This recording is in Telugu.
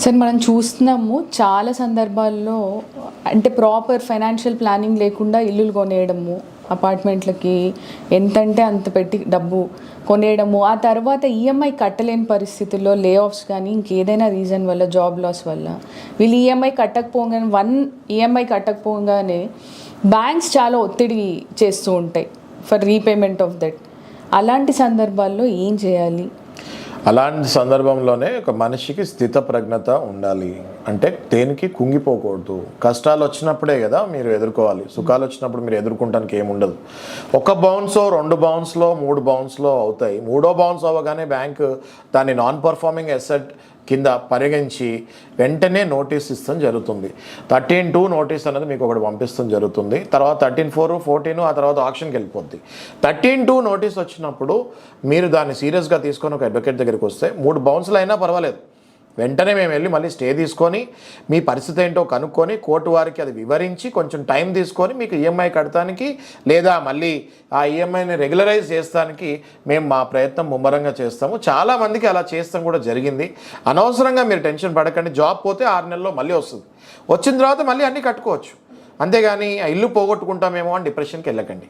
సార్ మనం చూస్తున్నాము చాలా సందర్భాల్లో అంటే ప్రాపర్ ఫైనాన్షియల్ ప్లానింగ్ లేకుండా ఇల్లులు కొనేయడము, అపార్ట్మెంట్లకి ఎంతంటే అంత పెట్టి డబ్బు కొనేయడము, ఆ తర్వాత ఈఎంఐ కట్టలేని పరిస్థితుల్లో లే ఆఫ్స్ కానీ ఇంకేదైనా రీజన్ వల్ల జాబ్ లాస్ వల్ల వీళ్ళు ఈఎంఐ కట్టకపోగానే ఈఎంఐ కట్టకపోగానే బ్యాంక్స్ చాలా ఒత్తిడి చేస్తూ ఉంటాయి ఫర్ రీపేమెంట్ ఆఫ్ దట్. అలాంటి సందర్భాల్లో ఏం చేయాలి? అలాంటి సందర్భంలోనే ఒక మనిషికి స్థితప్రజ్ఞత ఉండాలి. అంటే దేనికి కుంగిపోకూడదు. కష్టాలు వచ్చినప్పుడే కదా మీరు ఎదుర్కోవాలి, సుఖాలు వచ్చినప్పుడు మీరు ఎదుర్కొనడానికి ఏముండదు. ఒక బౌన్సో 2 బౌన్స్లో 3 బౌన్స్లో అవుతాయి. 3వ బౌన్స్ అవ్వగానే బ్యాంకు దాన్ని నాన్ పర్ఫార్మింగ్ అసెట్ కింద పరిగణించి వెంటనే నోటీస్ ఇస్తాం జరుగుతుంది. 13(2) నోటీస్ అనేది మీకు ఒకటి పంపిస్తాం జరుగుతుంది. తర్వాత 13(4), 14 ఆ తర్వాత ఆక్షన్కి వెళ్ళిపోద్ది. 13(2) నోటీస్ వచ్చినప్పుడు మీరు దాన్ని సీరియస్గా తీసుకొని ఒక అడ్వకేట్ దగ్గరికి వస్తే 3 బౌన్స్లు అయినా పర్వాలేదు, వెంటనే మేము వెళ్ళి మళ్ళీ స్టే తీసుకొని మీ పరిస్థితి ఏంటో కనుక్కొని కోర్టు వారికి అది వివరించి కొంచెం టైం తీసుకొని మీకు ఈఎంఐ కడటానికి లేదా మళ్ళీ ఆ ఈఎంఐని రెగ్యులరైజ్ చేస్తానికి మేము మా ప్రయత్నం ముమ్మరంగా చేస్తాము. చాలామందికి అలా చేస్తాం కూడా జరిగింది. అనవసరంగా మీరు టెన్షన్ పడకండి. జాబ్ పోతే 6 నెలల్లో మళ్ళీ వస్తుంది. వచ్చిన తర్వాత మళ్ళీ అన్నీ కట్టుకోవచ్చు. అంతేగాని ఆ ఇల్లు పోగొట్టుకుంటామేమో అని డిప్రెషన్కి వెళ్ళకండి.